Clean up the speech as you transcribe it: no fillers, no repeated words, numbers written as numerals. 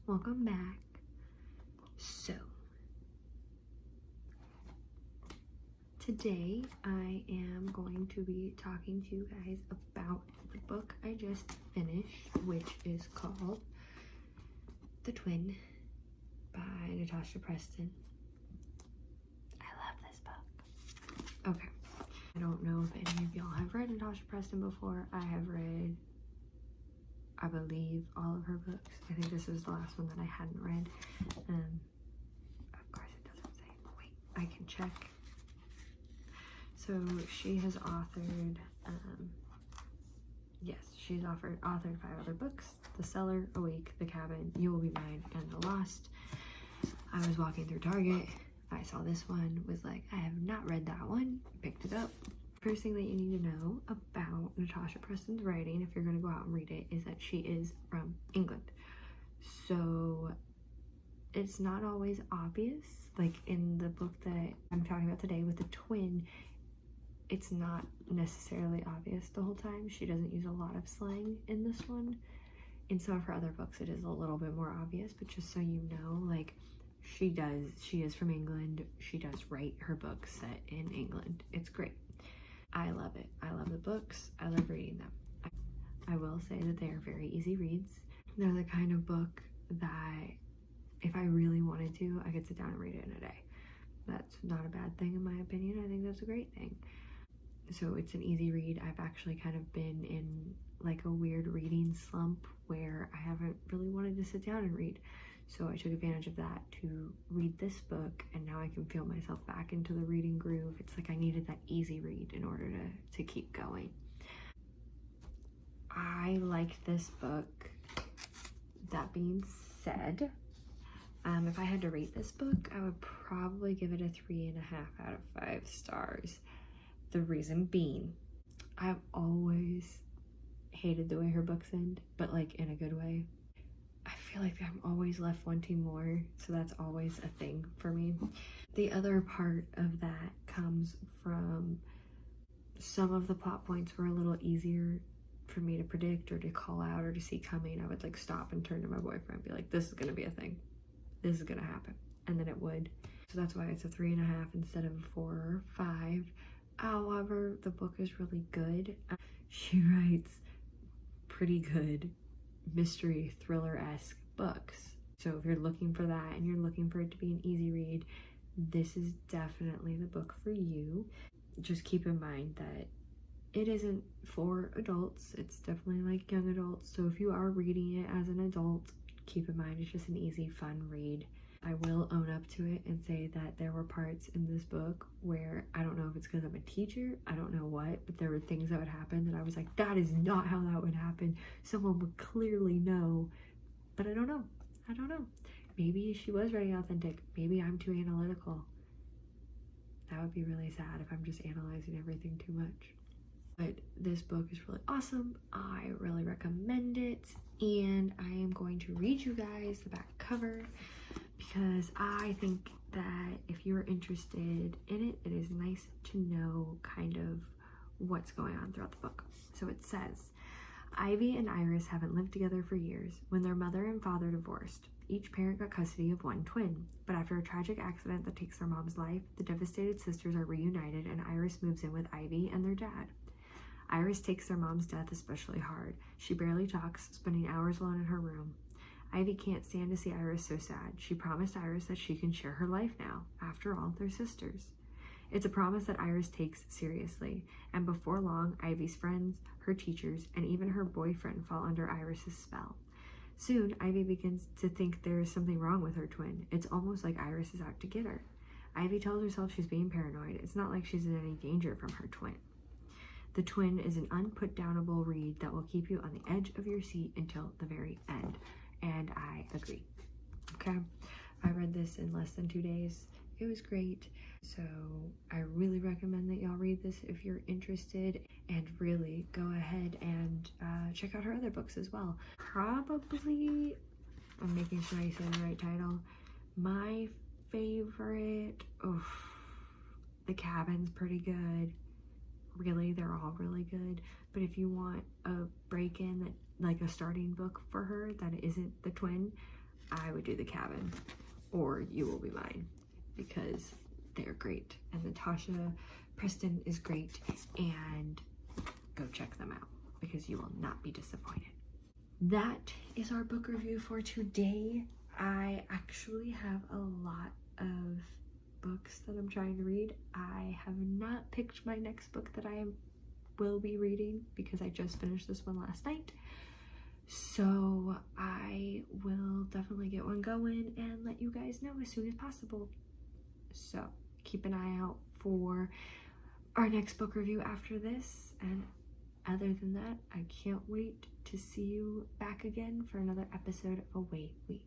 welcome back. So today I am going to be talking to you guys about the book I just finished, which is called The Twin by Natasha Preston. I love this book. Okay, I don't know if any of y'all have read Natasha Preston before. I have read, I believe, all of her books. I think this was the last one that I hadn't read. Of course it doesn't say. Wait, I can check. So she has authored, yes, she's authored 5 other books: The Cellar, Awake, The Cabin, You Will Be Mine, and The Lost. I was walking through Target. I saw this one, was like, I have not read that one, picked it up. First thing that you need to know about Natasha Preston's writing, if you're going to go out and read it, is that she is from England. So it's not always obvious. Like in the book that I'm talking about today with The Twin, it's not necessarily obvious the whole time. She doesn't use a lot of slang in this one. In some of her other books it is a little bit more obvious, but just so you know, like she is from England. She does write her books set in England. It's great. I love it. I love the books. I love reading them. I will say that they are very easy reads. They're the kind of book that if I really wanted to, I could sit down and read it in a day. That's not a bad thing in my opinion. I think that's a great thing. So it's an easy read. I've actually kind of been in like a weird reading slump where I haven't really wanted to sit down and read. So I took advantage of that to read this book, and now I can feel myself back into the reading groove. It's like I needed that easy read in order to keep going. I like this book. That being said, if I had to rate this book, I would probably give it a 3.5 out of 5 stars. The reason being, I've always hated the way her books end, but like in a good way. I feel like I'm always left wanting more, so that's always a thing for me. The other part of that comes from some of the plot points were a little easier for me to predict or to call out or to see coming. I would like stop and turn to my boyfriend and be like, this is gonna be a thing. This is gonna happen. And then it would. So that's why it's a 3.5 instead of a 4 or 5. However, the book is really good. She writes pretty good mystery thriller-esque books. So if you're looking for that and you're looking for it to be an easy read, this is definitely the book for you. Just keep in mind that it isn't for adults. It's definitely like young adults. So if you are reading it as an adult, keep in mind it's just an easy, fun read. I will own up to it and say that there were parts in this book where, I don't know if it's because I'm a teacher, I don't know what, but there were things that would happen that I was like, that is not how that would happen. Someone would clearly know, but I don't know. I don't know. Maybe she was writing authentic. Maybe I'm too analytical. That would be really sad if I'm just analyzing everything too much. But this book is really awesome. I really recommend it. And I am going to read you guys the back cover, because I think that if you're interested in it, it is nice to know kind of what's going on throughout the book. So it says, Ivy and Iris haven't lived together for years. When their mother and father divorced, each parent got custody of one twin. But after a tragic accident that takes their mom's life, the devastated sisters are reunited and Iris moves in with Ivy and their dad. Iris takes their mom's death especially hard. She barely talks, spending hours alone in her room. Ivy can't stand to see Iris so sad. She promised Iris that she can share her life now. After all, they're sisters. It's a promise that Iris takes seriously, and before long, Ivy's friends, her teachers, and even her boyfriend fall under Iris's spell. Soon, Ivy begins to think there is something wrong with her twin. It's almost like Iris is out to get her. Ivy tells herself she's being paranoid. It's not like she's in any danger from her twin. The Twin is an unput-downable read that will keep you on the edge of your seat until the very end. And I agree. Okay, I read this in less than 2 days. It was great. So I really recommend that y'all read this if you're interested, and really go ahead and check out her other books as well. Probably, I'm making sure I say the right title, my favorite, The Cabin's pretty good. Really, they're all really good. But if you want a break-in, that like a starting book for her that isn't The Twin, I would do The Cabin or You Will Be Mine, because they're great. And Natasha Preston is great, and go check them out because you will not be disappointed. That is our book review for today. I actually have a lot of books that I'm trying to read. I have not picked my next book that I will be reading because I just finished this one last night. So I will definitely get one going and let you guys know as soon as possible. So keep an eye out for our next book review after this. And other than that, I can't wait to see you back again for another episode of Away Week.